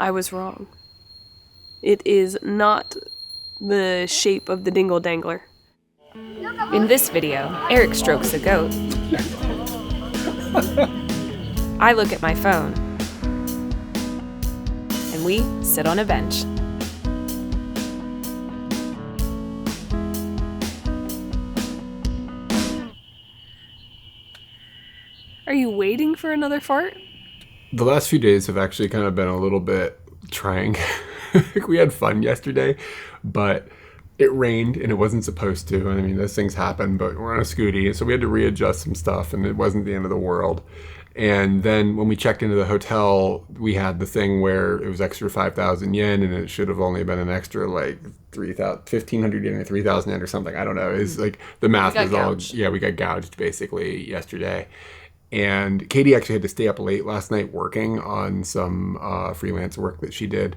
I was wrong. It is not the shape of the dingle dangler. In this video, Eric strokes the goat. I look at my phone. And we sit on a bench. Are you waiting for another fart? The last few days have actually kind of been a little bit trying. We had fun yesterday, but it rained and it wasn't supposed to. I mean, those things happen, but we're on a scooty, so we had to readjust some stuff, and it wasn't the end of the world. And then when we checked into the hotel, we had the thing where it was extra 5,000 yen, and it should have only been an extra like 1,500 yen or 3,000 yen or something. I don't know. It's like the math was all gouged. Yeah, we got gouged basically yesterday. And Katie actually had to stay up late last night working on some freelance work that she did.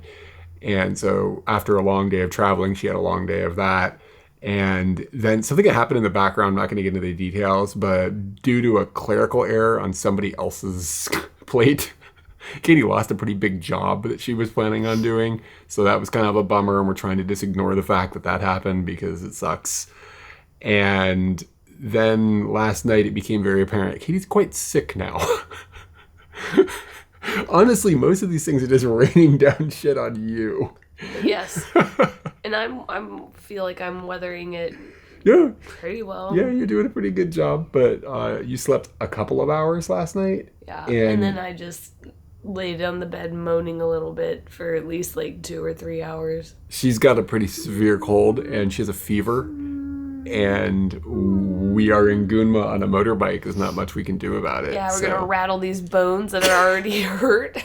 And so after a long day of traveling, she had a long day of that. And then something that happened in the background, I'm not going to get into the details, but due to a clerical error on somebody else's plate, Katie lost a pretty big job that she was planning on doing. So that was kind of a bummer, and we're trying to just ignore the fact that that happened because it sucks. And then last night it became very apparent Katie's quite sick now. Honestly, most of these things are just raining down shit on you. Yes. And I'm feel like I'm weathering it pretty well. Yeah, you're doing a pretty good job, but you slept a couple of hours last night. Yeah. And then I just laid on the bed moaning a little bit for at least like 2 or 3 hours. She's got a pretty severe cold and she has a fever. And we are in Gunma on a motorbike. There's not much we can do about it. Yeah, we're going to rattle these bones that are already hurt.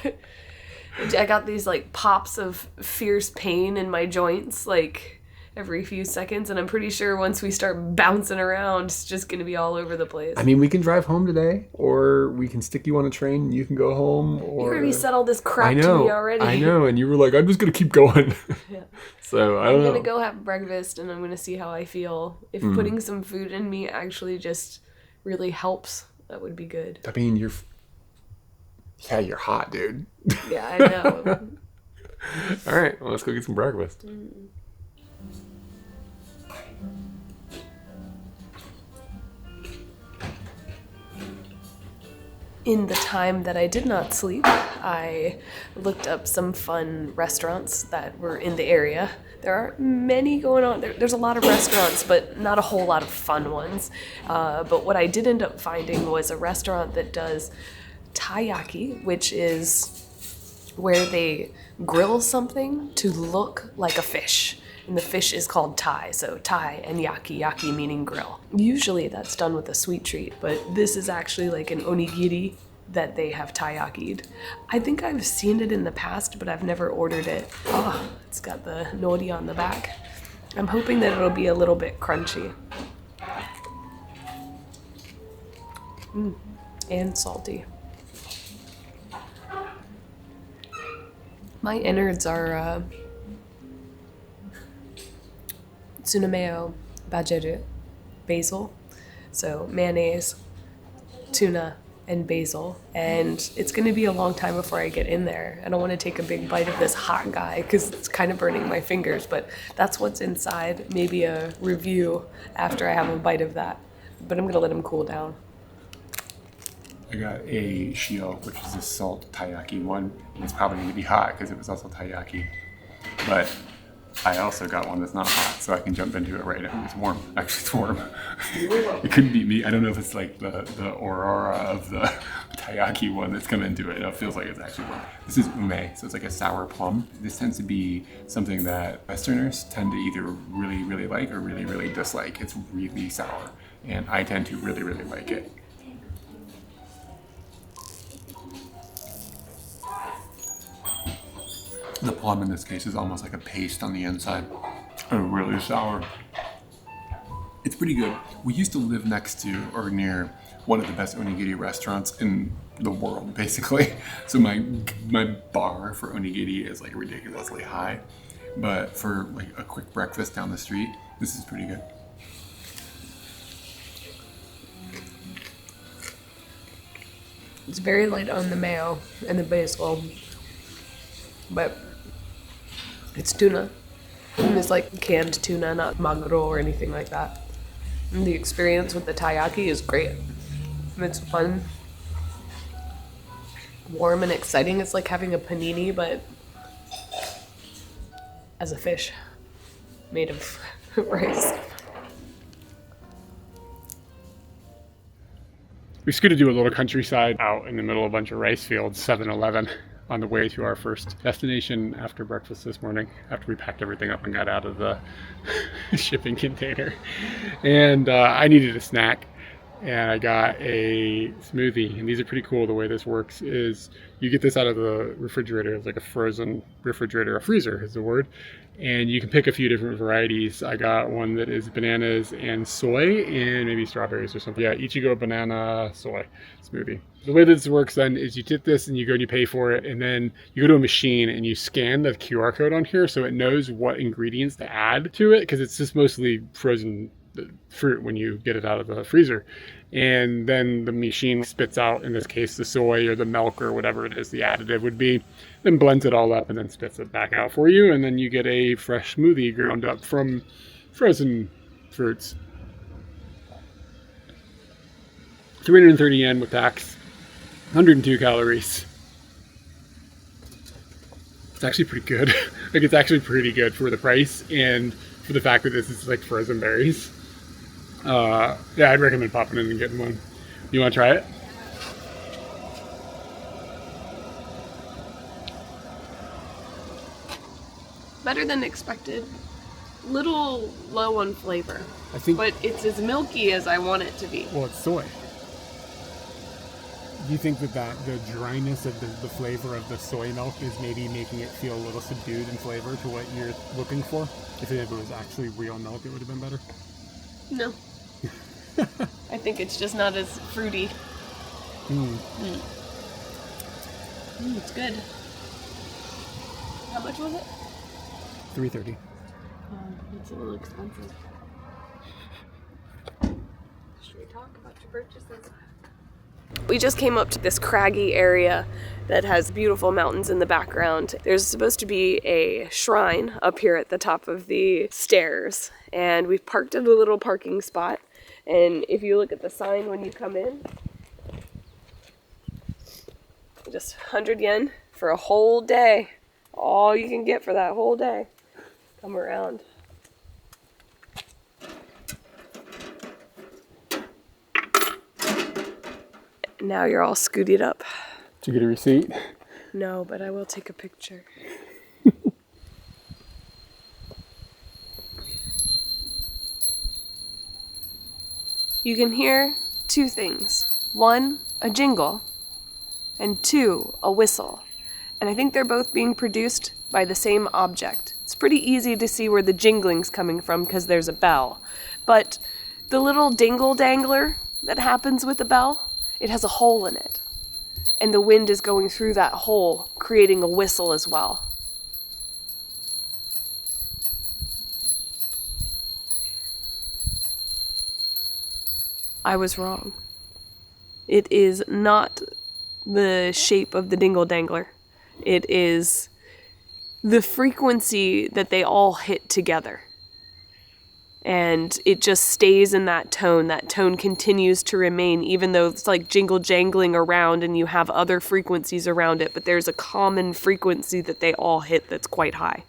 I got these like pops of fierce pain in my joints like every few seconds. And I'm pretty sure once we start bouncing around, it's just going to be all over the place. I mean, we can drive home today, or we can stick you on a train and you can go home. Or you already said all this crap to me already. I know. And you were like, I'm just going to keep going. Yeah. So I'm going to go have breakfast and I'm going to see how I feel. If putting some food in me actually just really helps, that would be good. I mean, you're hot, dude. Yeah, I know. All right, well, let's go get some breakfast. In the time that I did not sleep, I looked up some fun restaurants that were in the area. There aren't many going on. There's a lot of restaurants, but not a whole lot of fun ones. But what I did end up finding was a restaurant that does taiyaki, which is where they grill something to look like a fish. And the fish is called tai, so tai and yaki meaning grill. Usually that's done with a sweet treat, but this is actually like an onigiri that they have taiyaki'd. I think I've seen it in the past, but I've never ordered it. Oh, it's got the nori on the back. I'm hoping that it'll be a little bit crunchy. And salty. My innards are tsunameo bajeru, basil. So mayonnaise, tuna, and basil. And it's going to be a long time before I get in there. I don't want to take a big bite of this hot guy because it's kind of burning my fingers, but that's what's inside. Maybe a review after I have a bite of that. But I'm going to let him cool down. I got a shio, which is a salt taiyaki one. And it's probably going to be hot because it was also taiyaki. But I also got one that's not hot, so I can jump into it right now. It's warm. Actually, it's warm. It couldn't be me. I don't know if it's like the aurora of the taiyaki one that's come into it. It feels like it's actually warm. This is ume, so it's like a sour plum. This tends to be something that Westerners tend to either really, really like or really, really dislike. It's really sour, and I tend to really, really like it. The plum in this case is almost like a paste on the inside. And really sour. It's pretty good. We used to live next to or near one of the best onigiri restaurants in the world, basically. So my bar for onigiri is like ridiculously high. But for like a quick breakfast down the street, this is pretty good. It's very light on the mayo and the basil. but it's tuna. And it's like canned tuna, not maguro or anything like that. And the experience with the taiyaki is great. It's fun, warm and exciting. It's like having a panini, but as a fish made of rice. We scooted to a little countryside out in the middle of a bunch of rice fields, 7-Eleven, on the way to our first destination after breakfast this morning, after we packed everything up and got out of the shipping container. And I needed a snack, and I got a smoothie. And these are pretty cool. The way this works is you get this out of the refrigerator. It's like a frozen refrigerator, a freezer is the word. And you can pick a few different varieties. I got one that is bananas and soy and maybe strawberries or something. Yeah, Ichigo banana soy smoothie. The way this works then is you take this and you go and you pay for it, and then you go to a machine and you scan the QR code on here so it knows what ingredients to add to it, because it's just mostly frozen fruit when you get it out of the freezer. And then the machine spits out, in this case, the soy or the milk or whatever it is the additive would be, then blends it all up and then spits it back out for you. And then you get a fresh smoothie ground up from frozen fruits. 330 yen with tax, 102 calories. It's actually pretty good. Like, it's actually pretty good for the price and for the fact that this is like frozen berries. Yeah, I'd recommend popping in and getting one. You want to try it? Better than expected. Little low on flavor, I think. but it's as milky as I want it to be. Well, it's soy. Do you think that the dryness of the flavor of the soy milk is maybe making it feel a little subdued in flavor to what you're looking for? If it was actually real milk, it would have been better? No. I think it's just not as fruity. It's good. How much was it? $3.30. It's a little expensive. Should we talk about your purchases? We just came up to this craggy area that has beautiful mountains in the background. There's supposed to be a shrine up here at the top of the stairs, and we've parked at a little parking spot. And if you look at the sign when you come in, just 100 yen for a whole day. All you can get for that whole day. Come around. Now you're all scooted up. Did you get a receipt? No, but I will take a picture. You can hear two things. One, a jingle, and two, a whistle. And I think they're both being produced by the same object. It's pretty easy to see where the jingling's coming from because there's a bell. But the little dingle dangler that happens with the bell, it has a hole in it. And the wind is going through that hole, creating a whistle as well. I was wrong. It is not the shape of the dingle dangler. It is the frequency that they all hit together. And it just stays in that tone. That tone continues to remain, even though it's like jingle jangling around and you have other frequencies around it, but there's a common frequency that they all hit that's quite high.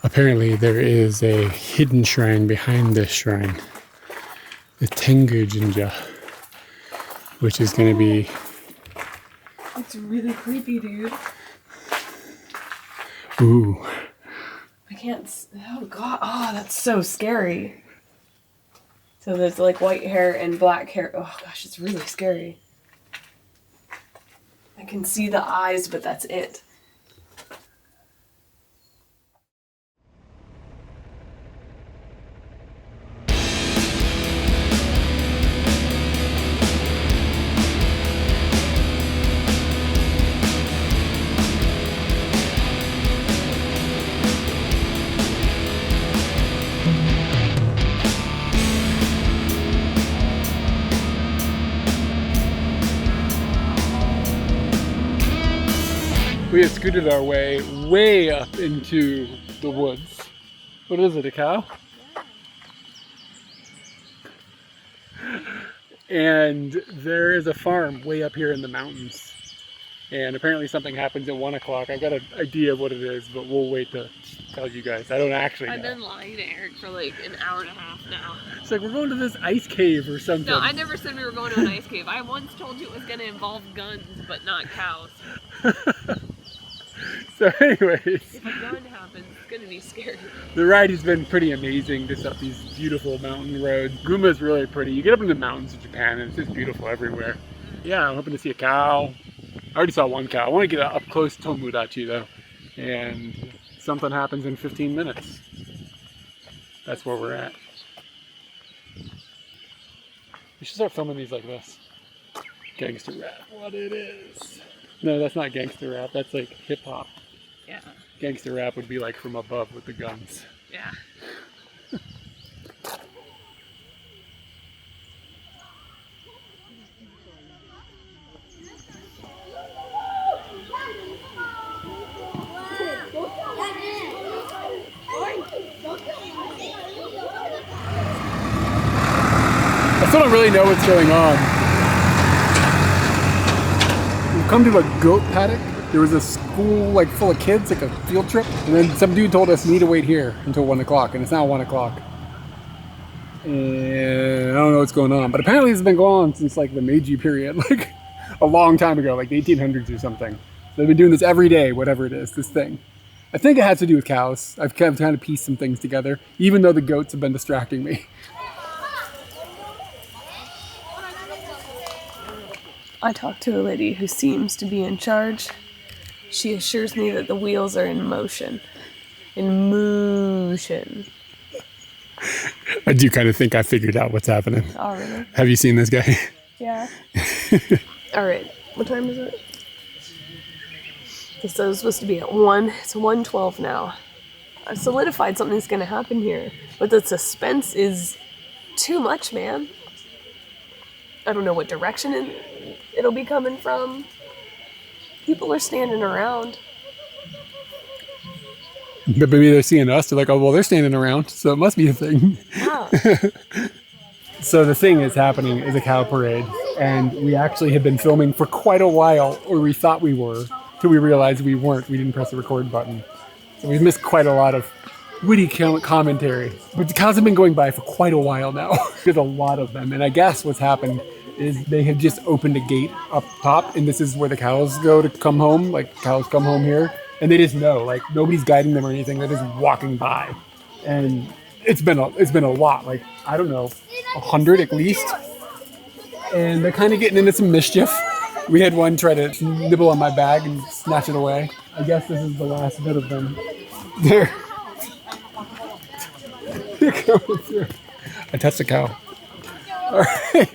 Apparently there is a hidden shrine behind this shrine, the Tengu Jinja, which is going to be... It's really creepy, dude. Ooh, I can't. Oh god. Oh, that's so scary. So there's like white hair and black hair. Oh gosh, it's really scary. I can see the eyes, but that's it. We have scooted our way up into the woods. What is it, a cow? And there is a farm way up here in the mountains. And apparently something happens at 1 o'clock. I've got an idea of what it is, but we'll wait to tell you guys. I don't actually know. I've been lying to Eric for like an hour and a half now. It's like we're going to this ice cave or something. No, I never said we were going to an ice cave. I once told you it was going to involve guns, but not cows. So anyways, if a gun happens, it's going to be scary. The ride has been pretty amazing, just up these beautiful mountain roads. Gunma is really pretty. You get up in the mountains of Japan and it's just beautiful everywhere. Yeah, I'm hoping to see a cow. I already saw one cow. I want to get up close to Tomodachi though. And something happens in 15 minutes. That's where we're at. We should start filming these like this. Gangster rap, what it is. No, that's not gangster rap, that's like hip hop. Yeah. Gangster rap would be like from above with the guns. Yeah. I still don't really know what's going on. We've come to a goat paddock. There was a school like full of kids, like a field trip, and then some dude told us we need to wait here until 1 o'clock, and it's now 1 o'clock. And I don't know what's going on, but apparently it's been going on since like the Meiji period, like a long time ago, like the 1800s or something. So they've been doing this every day, whatever it is, this thing. I think it has to do with cows. I've kind of pieced some things together, even though the goats have been distracting me. I talked to a lady who seems to be in charge. She assures me that the wheels are in motion. In motion. I do kind of think I figured out what's happening. Oh, really? Have you seen this guy? Yeah. All right. What time is it? This was supposed to be at 1. It's 1:12 now. I've solidified something's going to happen here. But the suspense is too much, man. I don't know what direction it'll be coming from. People are standing around. But maybe they're seeing us. They're like, oh, well, they're standing around, so it must be a thing. Yeah. So the thing that's happening is a cow parade, and we actually have been filming for quite a while, or we thought we were, till we realized we weren't. We didn't press the record button. So we've missed quite a lot of witty commentary. But the cows have been going by for quite a while now. There's a lot of them, and I guess what's happened is they have just opened a gate up top, and this is where the cows go to come home. Like, cows come home here, and they just know, like, nobody's guiding them or anything. They're just walking by, and it's been a lot. Like, I don't know, 100 at least, and they're kind of getting into some mischief. We had one try to nibble on my bag and snatch it away. I guess this is the last bit of them. They're coming through. I touched the cow. All right.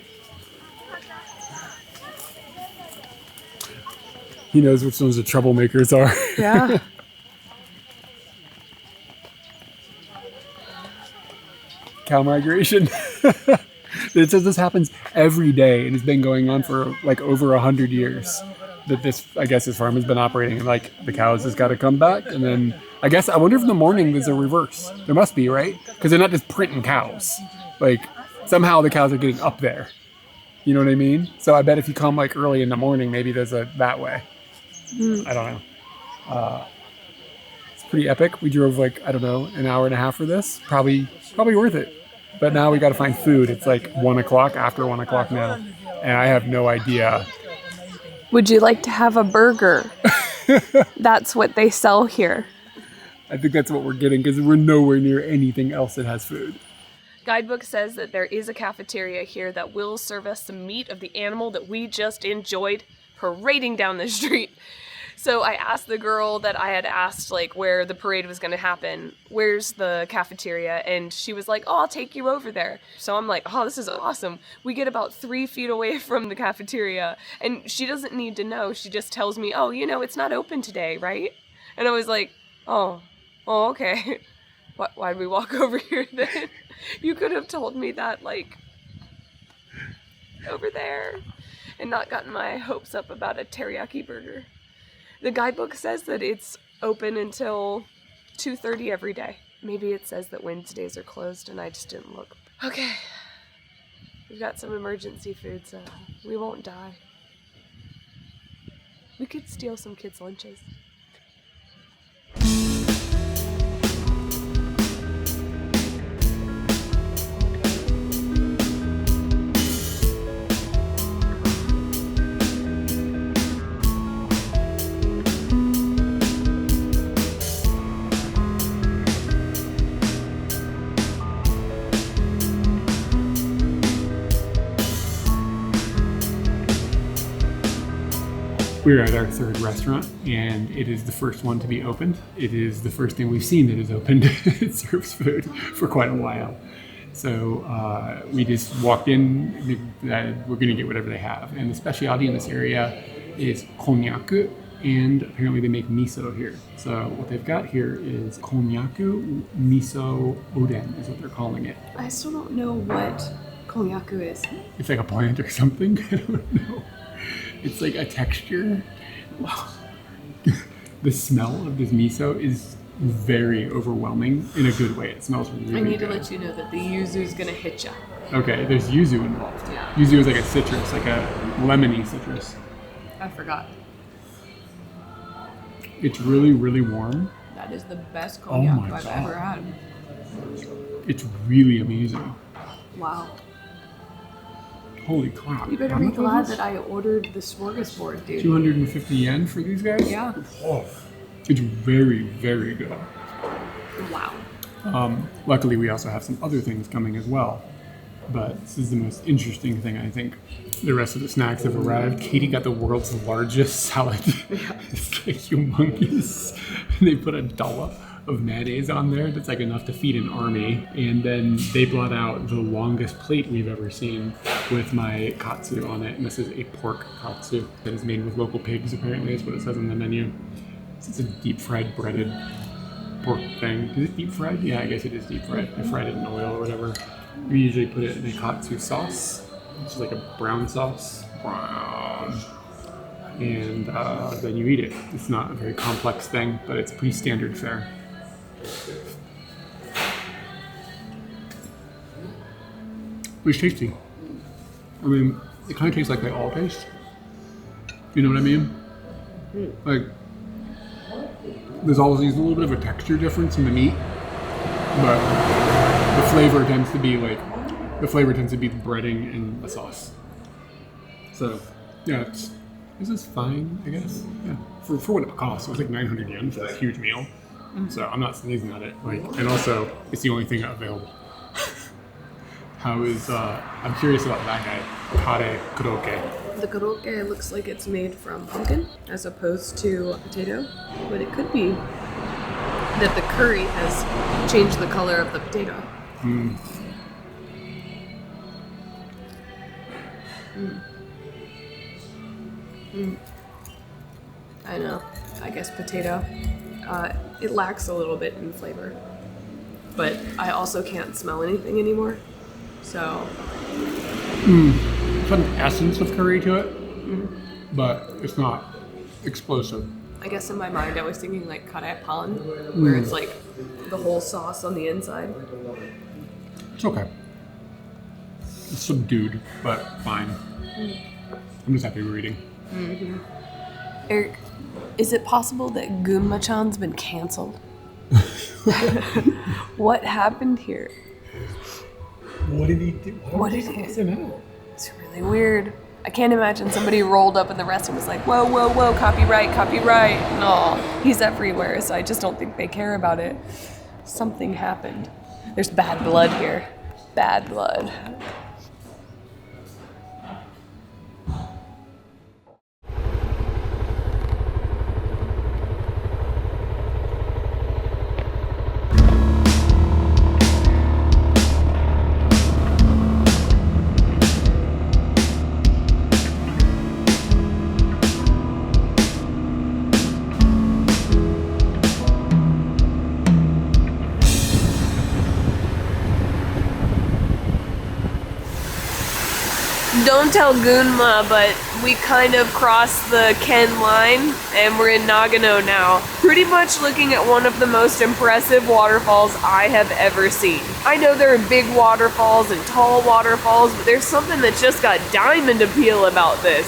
He knows which ones the troublemakers are. Yeah. Cow migration. It says this happens every day, and it's been going on for like over 100 years. That this, I guess, this farm has been operating, and like the cows just got to come back, and then I guess I wonder if in the morning there's a reverse. There must be, right? Because they're not just printing cows. Like somehow the cows are getting up there. You know what I mean? So I bet if you come like early in the morning, maybe there's a that way. I don't know. It's pretty epic. We drove like, I don't know, an hour and a half for this. Probably worth it. But now we got to find food. It's like 1 o'clock, after 1 o'clock now. And I have no idea. Would you like to have a burger? That's what they sell here. I think that's what we're getting because we're nowhere near anything else that has food. Guidebook says that there is a cafeteria here that will serve us some meat of the animal that we just enjoyed parading down the street. So I asked the girl that I had asked, like, where the parade was going to happen, where's the cafeteria? And she was like, oh, I'll take you over there. So I'm like, oh, this is awesome. We get about 3 feet away from the cafeteria, and she doesn't need to know. She just tells me, oh, it's not open today, right? And I was like, oh, okay. Why'd we walk over here then? You could have told me that, like, over there, and not gotten my hopes up about a teriyaki burger. The guidebook says that it's open until 2:30 every day. Maybe it says that Wednesdays are closed and I just didn't look. Okay. We've got some emergency food, so we won't die. We could steal some kids' lunches. We're at our third restaurant, and it is the first one to be opened. It is the first thing we've seen that is opened. It serves food for quite a while. So we just walked in, we're going to get whatever they have. And the specialty in this area is konnyaku, and apparently they make miso here. So what they've got here is konnyaku miso oden is what they're calling it. I still don't know what konnyaku is. It's like a plant or something. I don't know. It's like a texture. Wow. The smell of this miso is very overwhelming in a good way. It smells really good. I need to let you know that the yuzu is going to hit you. Okay, there's yuzu involved. Yeah. Yuzu is like a citrus, like a lemony citrus. I forgot. It's really, really warm. That is the best konnyaku I've God. ever had. It's really amazing. Wow. Holy crap. You better be glad that I ordered the smorgasbord, dude. 250 yen for these guys? Yeah. Oh, it's very, very good. Wow. Luckily, we also have some other things coming as well. But this is the most interesting thing, I think. The rest of the snacks have arrived. Katie got the world's largest salad. Yeah. It's like humongous. And they put a dollop of mayonnaise on there that's like enough to feed an army. And then they brought out the longest plate we've ever seen with my katsu on it. And this is a pork katsu that is made with local pigs, apparently is what it says on the menu. It's a deep fried breaded pork thing. Is it deep fried? Yeah, I guess it is deep fried. I fried it in oil or whatever. We usually put it in a katsu sauce, which is like a brown sauce. Brown. And then you eat it. It's not a very complex thing, but it's pretty standard fare. It's tasty. I mean, it kind of tastes like they all taste. You know what I mean? Like, there's always a little bit of a texture difference in the meat, but the flavor tends to be the breading and the sauce. So, yeah, this is fine, I guess. Yeah, for what it costs. It was like 900 yen for this huge meal. So I'm not sneezing at it. And also, it's the only thing available. I'm curious about that guy, Kyde koroke. The koroke looks like it's made from pumpkin as opposed to potato, but it could be that the curry has changed the color of the potato. I know. I guess potato. It lacks a little bit in flavor, but I also can't smell anything anymore. So. It's got an essence of curry to it, but it's not explosive. I guess in my mind I was thinking like karepan, where it's like the whole sauce on the inside. It's okay. It's subdued, but fine. I'm just happy we're eating. Mm-hmm. Eric, is it possible that Gunma-chan's been canceled? What happened here? What did he do? What did he do? It's really weird. I can't imagine somebody rolled up in the rest and was like, whoa, whoa, whoa, copyright, copyright. No, he's everywhere, so I just don't think they care about it. Something happened. There's bad blood here. Bad blood. Don't tell Gunma, but we kind of crossed the Ken line and we're in Nagano now. Pretty much looking at one of the most impressive waterfalls I have ever seen. I know there are big waterfalls and tall waterfalls, but there's something that's just got diamond appeal about this.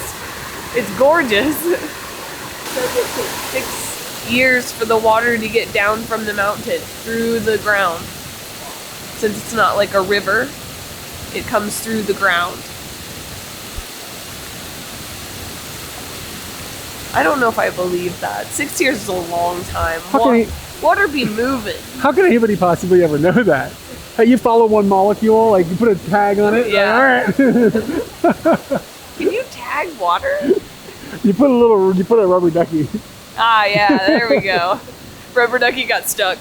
It's gorgeous. It says it takes 6 years for the water to get down from the mountain through the ground. Since it's not like a river, it comes through the ground. I don't know if I believe that. 6 years is a long time. Water be moving. How can anybody possibly ever know that? Hey, you follow one molecule, like you put a tag on it. Yeah. Like, all right. Can you tag water? You put a rubber ducky. Ah, yeah, there we go. Rubber ducky got stuck.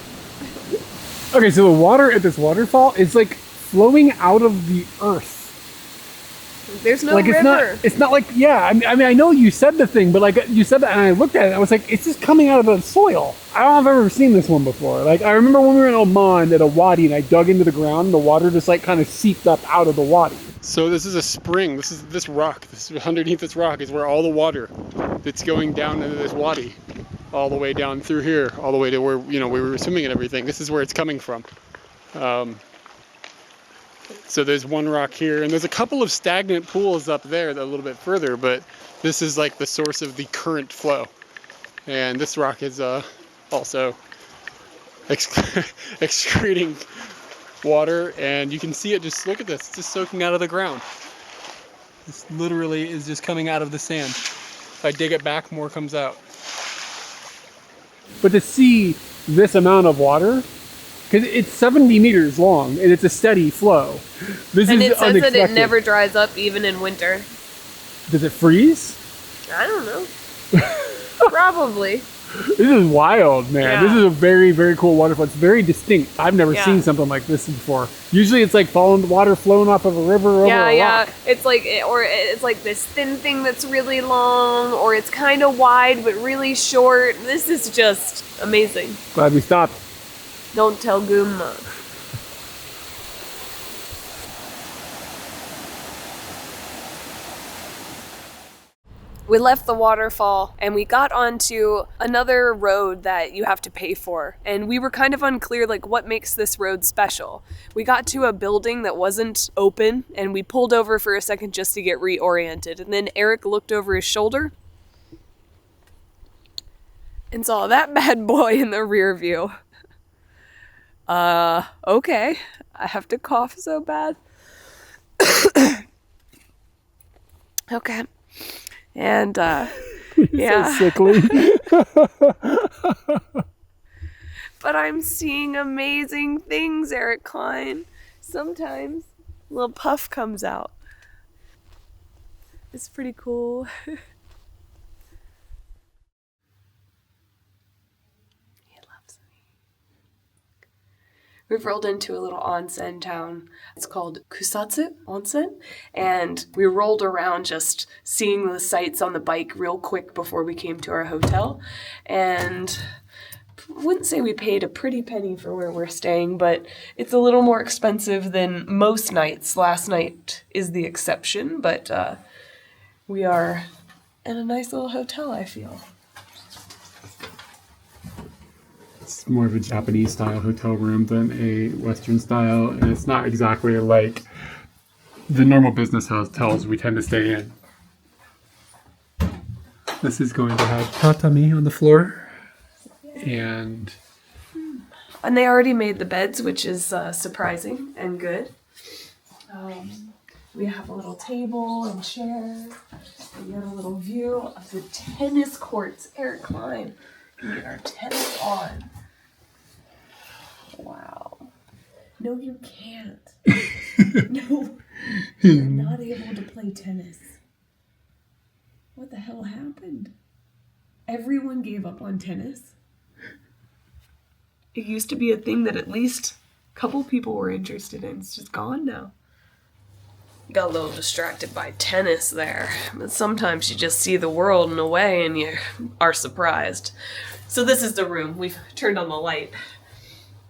Okay, so the water at this waterfall is like flowing out of the earth. There's no like river. It's not like, yeah, I mean, I know you said the thing, but like you said that and I looked at it, I was like, it's just coming out of the soil. I don't know if I've ever seen this one before. Like, I remember when we were in Oman at a wadi and I dug into the ground, the water just like kind of seeped up out of the wadi. So this is a spring. This is this rock. This underneath this rock is where all the water that's going down into this wadi, all the way down through here, all the way to where, you know, we were swimming and everything. This is where it's coming from. So there's one rock here, and there's a couple of stagnant pools up there a little bit further, but this is like the source of the current flow. And this rock is also excreting water, and you can see it. Just look at this. It's just soaking out of the ground. This literally is just coming out of the sand. If I dig it back, more comes out. But to see this amount of water, because it's 70 meters long and it's a steady flow. This and is it says unexpected. that it never dries up even in winter. Does it freeze? I don't know. Probably. This is wild, man. Yeah. This is a very, very cool waterfall. It's very distinct. I've never seen something like this before. Usually it's like following water flowing off of a river over a rock. It's like, or it's like this thin thing that's really long, or it's kind of wide but really short. This is just amazing. Glad we stopped. Don't tell Gunma. We left the waterfall and we got onto another road that you have to pay for. And we were kind of unclear, like, what makes this road special. We got to a building that wasn't open and we pulled over for a second just to get reoriented. And then Eric looked over his shoulder and saw that bad boy in the rear view. Okay. I have to cough so bad. Okay. And, yeah. So sickly. But I'm seeing amazing things, Eric Klein. Sometimes a little puff comes out. It's pretty cool. We've rolled into a little onsen town. It's called Kusatsu Onsen. And we rolled around just seeing the sights on the bike real quick before we came to our hotel. And I wouldn't say we paid a pretty penny for where we're staying, but it's a little more expensive than most nights. Last night is the exception, but we are in a nice little hotel, I feel. It's more of a Japanese style hotel room than a Western style, and it's not exactly like the normal business hotels we tend to stay in. This is going to have tatami on the floor, and they already made the beds, which is surprising and good. We have a little table and chair. We got a little view of the tennis courts. Eric Klein can get our tennis on. Wow. No, you can't. No, you're not able to play tennis. What the hell happened? Everyone gave up on tennis. It used to be a thing that at least a couple people were interested in. It's just gone now. Got a little distracted by tennis there, but sometimes you just see the world in a way and you are surprised. So this is the room. We've turned on the light.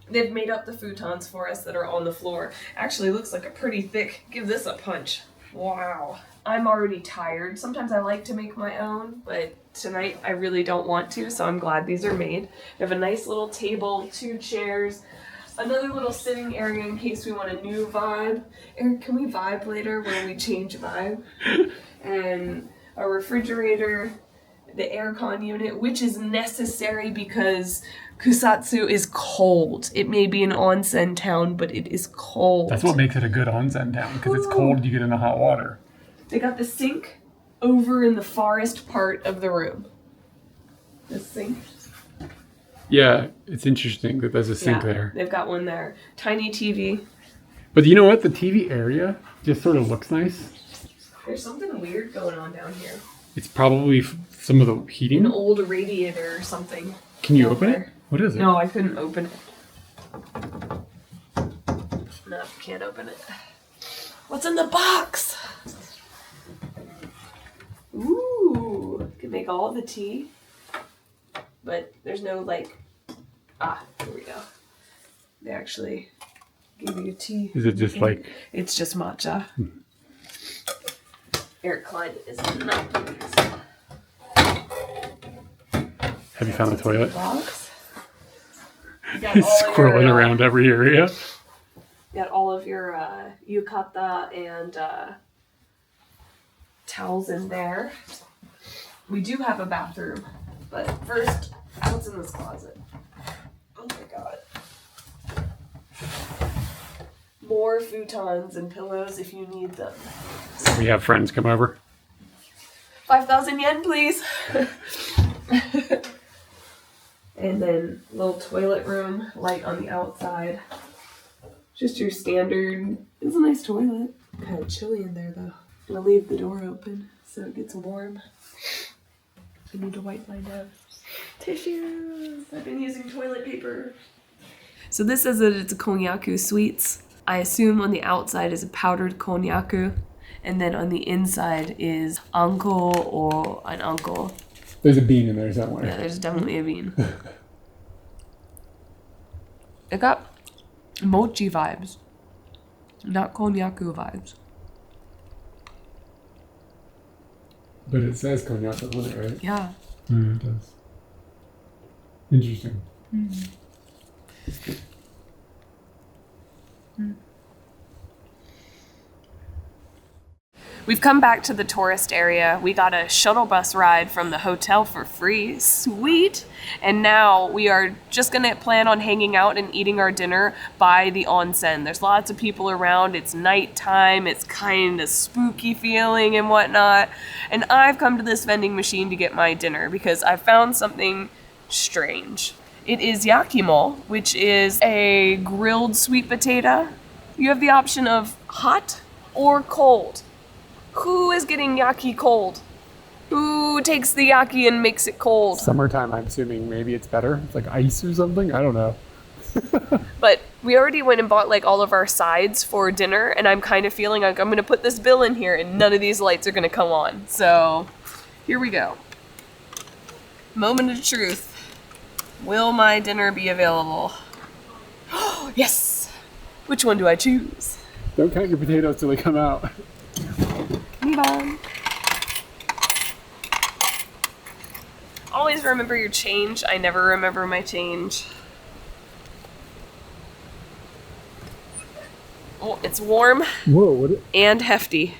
They've made up the futons for us that are on the floor. Actually looks like a pretty thick, give this a punch. Wow. I'm already tired. Sometimes I like to make my own, but tonight I really don't want to, so I'm glad these are made. We have a nice little table, 2 chairs, another little sitting area in case we want a new vibe. Eric, can we vibe later when we change vibe? And a refrigerator, the aircon unit, which is necessary because Kusatsu is cold. It may be an onsen town, but it is cold. That's what makes it a good onsen town, because it's cold, you get into hot water. They got the sink over in the farthest part of the room. The sink. Yeah, it's interesting that there's a sink there. They've got one there. Tiny TV. But you know what? The TV area just sort of looks nice. There's something weird going on down here. It's probably some of the heating. An old radiator or something. Can you open it? What is it? No, I couldn't open it. No, can't open it. What's in the box? Ooh, can make all the tea. But there's no here we go. They actually give you tea. Is it just like... It's just matcha. Eric Klein is not pleased. Have you found the toilet? Box. He's squirreling around every area. Got all of your yukata and towels in there. We do have a bathroom, but first, what's in this closet? Oh my god. More futons and pillows if you need them. We have friends come over. 5,000 yen, please. And then little toilet room, light on the outside. Just your standard. It's a nice toilet. Kind of chilly in there though. I'm gonna leave the door open so it gets warm. I need to wipe my nose. Tissues. I've been using toilet paper. So this says that it's a konnyaku sweets. I assume on the outside is a powdered konnyaku, and then on the inside is anko or an anko. There's a bean in there somewhere. Yeah, there's definitely a bean. It got mochi vibes, not konnyaku vibes. But it says konnyaku on it, right? Yeah. It does. Interesting. We've come back to the tourist area. We got a shuttle bus ride from the hotel for free. Sweet! And now we are just gonna plan on hanging out and eating our dinner by the onsen. There's lots of people around. It's nighttime. It's kind of spooky feeling and whatnot. And I've come to this vending machine to get my dinner because I found something strange. It is yakimo, which is a grilled sweet potato. You have the option of hot or cold. Who is getting yaki cold? Who takes the yaki and makes it cold? Summertime, I'm assuming maybe it's better. It's like ice or something. I don't know. But we already went and bought like all of our sides for dinner, and I'm kind of feeling like I'm gonna put this bill in here and none of these lights are gonna come on. So here we go. Moment of truth. Will my dinner be available? Oh, yes! Which one do I choose? Don't count your potatoes till they come out. Move on. Always remember your change. I never remember my change. Oh, it's warm. Whoa, what? And hefty.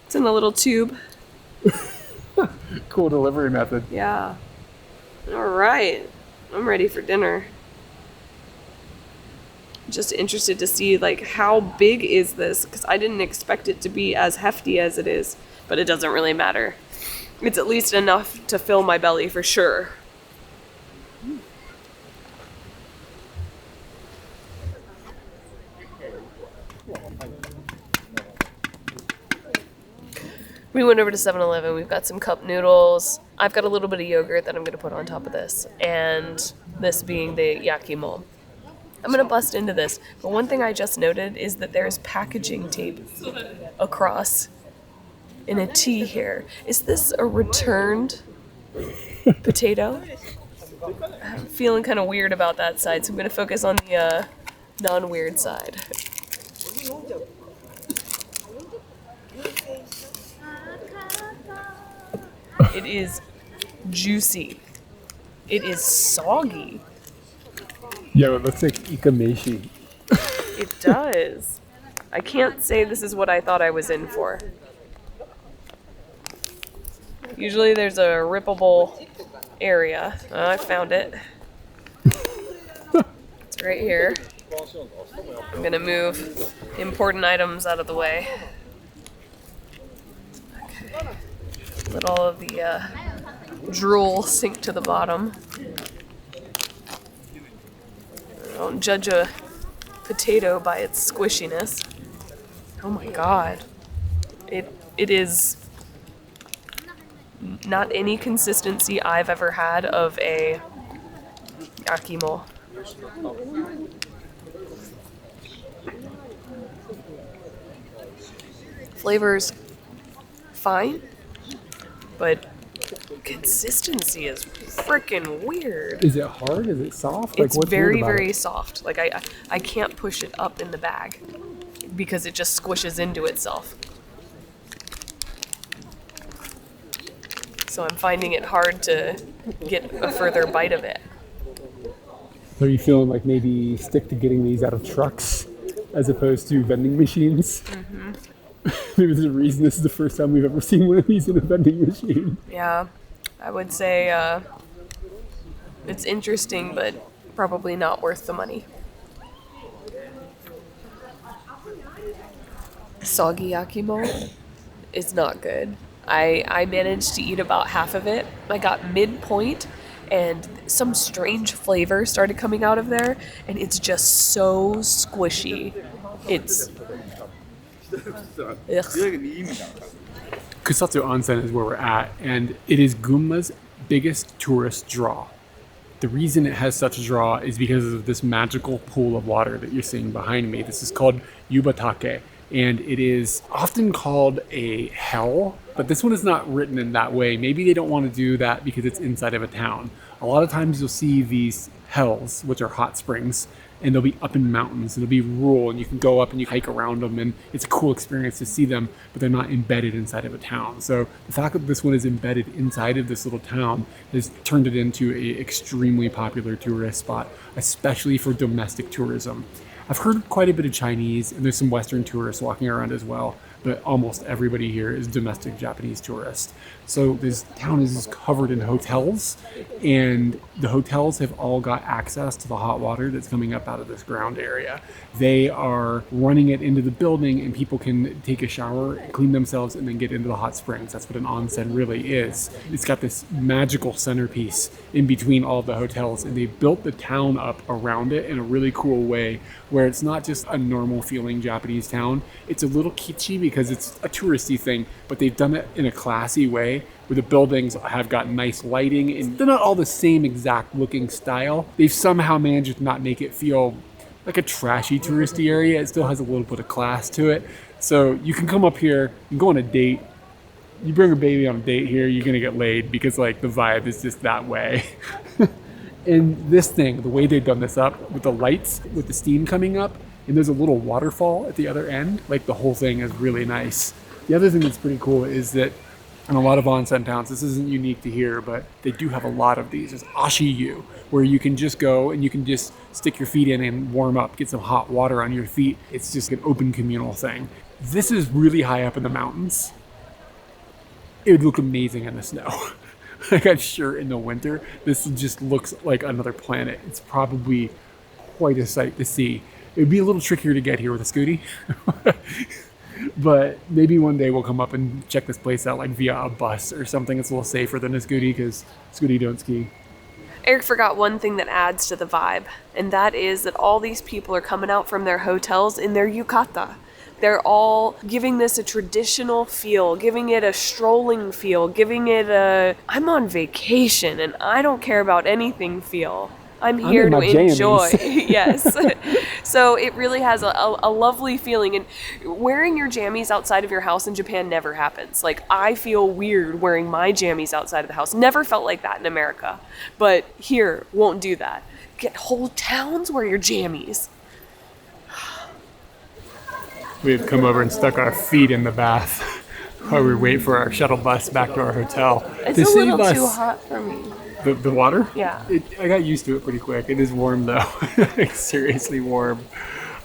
It's in a little tube. Cool delivery method. Yeah. All right. I'm ready for dinner. Just interested to see like how big is this, because I didn't expect it to be as hefty as it is, but it doesn't really matter. It's at least enough to fill my belly for sure. We went over to 7-Eleven. We've got some cup noodles. I've got a little bit of yogurt that I'm going to put on top of this, and this being the yakimo. I'm going to bust into this, but one thing I just noted is that there's packaging tape across in a T here. Is this a returned potato? I'm feeling kind of weird about that side, so I'm going to focus on the non-weird side. It is juicy. It is soggy. Yeah, it looks like ikameshi. It does. I can't say this is what I thought I was in for. Usually there's a rippable area. I found it. It's right here. I'm gonna move important items out of the way. Okay. Let all of the drool sink to the bottom. Don't judge a potato by its squishiness. Oh my god. It is not any consistency I've ever had of a yakimo. Flavor's fine, but consistency is freaking weird. Is it hard? Is it soft? It's what's very, weird about very it? soft. Like I can't push it up in the bag because it just squishes into itself. So I'm finding it hard to get a further bite of it. So are you feeling like maybe stick to getting these out of trucks as opposed to vending machines? Mm-hmm. Maybe there's a reason this is the first time we've ever seen one of these in a vending machine. Yeah, I would say it's interesting, but probably not worth the money. Soggy yakimo is not good. I managed to eat about half of it. I got midpoint, and some strange flavor started coming out of there, and it's just so squishy. It's... Ugh. Kusatsu Onsen is where we're at, and it is Gunma's biggest tourist draw. The reason it has such a draw is because of this magical pool of water that you're seeing behind me. This is called Yubatake, and it is often called a hell, but this one is not written in that way. Maybe they don't want to do that because it's inside of a town. A lot of times you'll see these hells, which are hot springs, and they'll be up in mountains, and it'll be rural, and you can go up and you hike around them, and it's a cool experience to see them, but they're not embedded inside of a town. So the fact that this one is embedded inside of this little town has turned it into an extremely popular tourist spot, especially for domestic tourism. I've heard quite a bit of Chinese, and there's some Western tourists walking around as well, but almost everybody here is domestic Japanese tourists. So this town is covered in hotels, and the hotels have all got access to the hot water that's coming up out of this ground area. They are running it into the building, and people can take a shower, clean themselves, and then get into the hot springs. That's what an onsen really is. It's got this magical centerpiece in between all the hotels, and they built the town up around it in a really cool way, where it's not just a normal feeling Japanese town. It's a little kitschy because it's a touristy thing, but they've done it in a classy way where the buildings have got nice lighting, and they're not all the same exact looking style. They've somehow managed to not make it feel like a trashy touristy area. It still has a little bit of class to it. So you can come up here, you go on a date, you bring a baby on a date here, you're gonna get laid because like the vibe is just that way. And this thing, the way they've done this up with the lights, with the steam coming up, and there's a little waterfall at the other end, like the whole thing is really nice. The other thing that's pretty cool is that in a lot of onsen towns, this isn't unique to here, but they do have a lot of these. There's Ashi-yu, where you can just go and you can just stick your feet in and warm up, get some hot water on your feet. It's just an open communal thing. This is really high up in the mountains. It would look amazing in the snow. Like I'm sure in the winter, this just looks like another planet. It's probably quite a sight to see. It'd be a little trickier to get here with a scooty. But maybe one day we'll come up and check this place out like via a bus or something that's a little safer than a scooty, because scooty don't ski. Eric forgot one thing that adds to the vibe, and that is that all these people are coming out from their hotels in their yukata. They're all giving this a traditional feel, giving it a strolling feel, giving it a I'm on vacation and I don't care about anything feel. I'm here to enjoy. Yes. So it really has a lovely feeling. And wearing your jammies outside of your house in Japan never happens. Like, I feel weird wearing my jammies outside of the house. Never felt like that in America. But here, won't do that. Get whole towns wear your jammies. We've come over and stuck our feet in the bath while we wait for our shuttle bus back to our hotel. It's a little too hot for me. The water? Yeah. I got used to it pretty quick. It is warm though. It's seriously warm.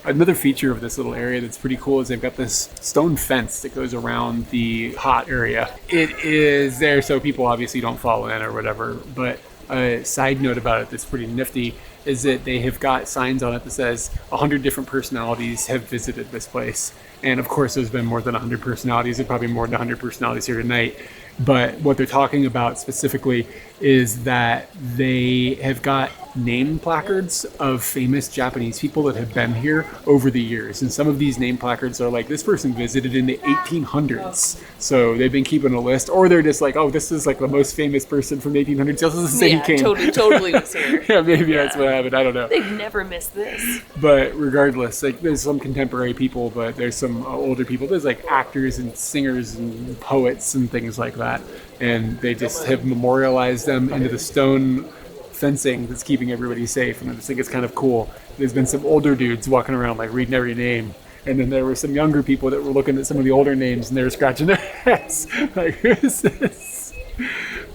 Another feature of this little area that's pretty cool is they've got this stone fence that goes around the hot area. It is there so people obviously don't fall in or whatever, but a side note about it that's pretty nifty is that they have got signs on it that says 100 different personalities have visited this place. And of course there's been more than 100 personalities, and probably more than 100 personalities here tonight. But what they're talking about specifically is that they have got name placards of famous Japanese people that have been here over the years. And some of these name placards are like, this person visited in the 1800s. So they've been keeping a list. Or they're just like, oh, this is like the most famous person from the 1800s. This is the same king. Totally was here. Yeah, maybe that's what happened. I don't know. They've never missed this. But regardless, like there's some contemporary people, but there's some older people. There's like actors and singers and poets and things like that. And they just have memorialized them into the stone fencing that's keeping everybody safe. And I just think it's kind of cool. There's been some older dudes walking around like reading every name. And then there were some younger people that were looking at some of the older names and they were scratching their heads. Like, who is this?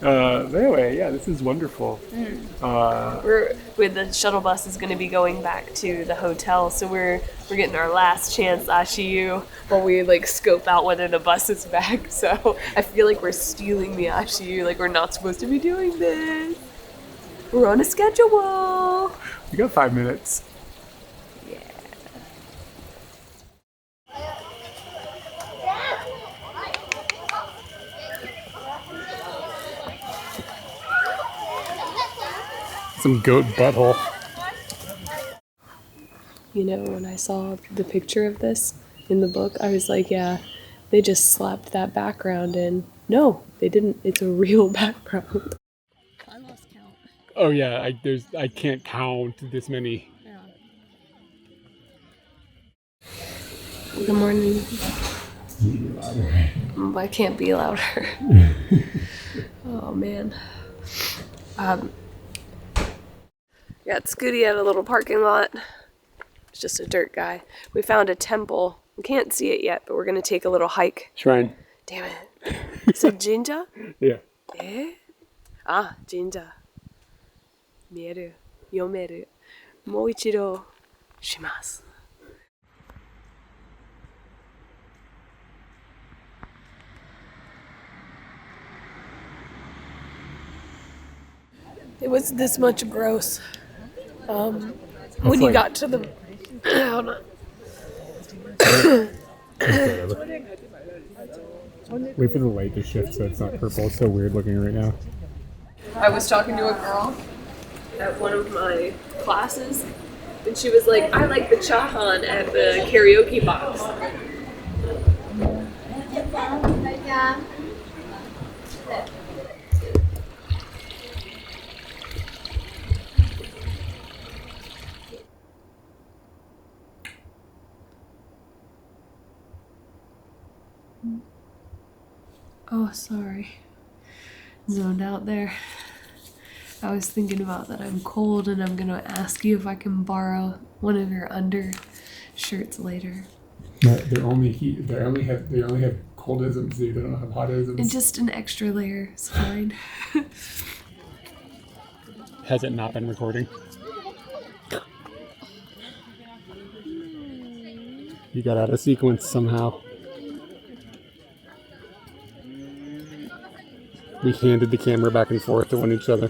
Anyway, yeah, this is wonderful. The shuttle bus is going to be going back to the hotel, so we're getting our last chance Ashiyu while we like scope out whether the bus is back. So I feel like we're stealing the Ashiyu, like we're not supposed to be doing this. We're on a schedule. We got 5 minutes. Some goat butthole. You know, when I saw the picture of this in the book, I was like, yeah, they just slapped that background in. No, they didn't. It's a real background. I lost count. Oh yeah, I can't count this many. Yeah. Good morning. I can't be louder. Oh man. Got Scooty at a little parking lot. It's just a dirt guy. We found a temple. We can't see it yet, but we're gonna take a little hike. Shrine. Damn it. Is it Jinja? Yeah. Eh? Ah, Jinja. Mieru. Yomeru. Mouichiro shimasu. It was this much gross. When you got to the... Hold on. Wait for the light to shift so it's not purple. It's so weird looking right now. I was talking to a girl at one of my classes, and she was like, I like the chahan at the karaoke box. Oh, sorry. Zoned out there. I was thinking about that I'm cold and I'm gonna ask you if I can borrow one of your undershirts later. No, they only have coldisms, dude. They don't have hotisms. And just an extra layer is fine. Has it not been recording? You got out of sequence somehow. We handed the camera back and forth to one each other.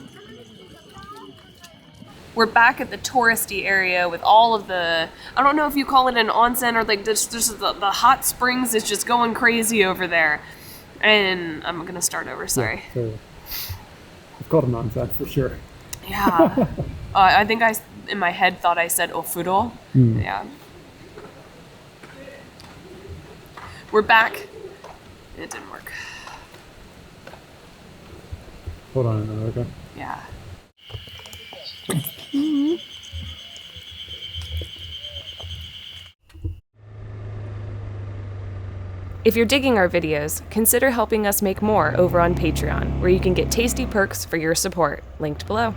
we're back at the touristy area with all of the, I don't know if you call it an onsen or like just the hot springs is just going crazy over there. And I'm gonna start over, sorry. Yeah, it's called a onsen for sure. Yeah. I think in my head, thought I said ofuro. Yeah. We're back. It didn't work. Hold on a minute, okay? Yeah. If you're digging our videos, consider helping us make more over on Patreon, where you can get tasty perks for your support, linked below.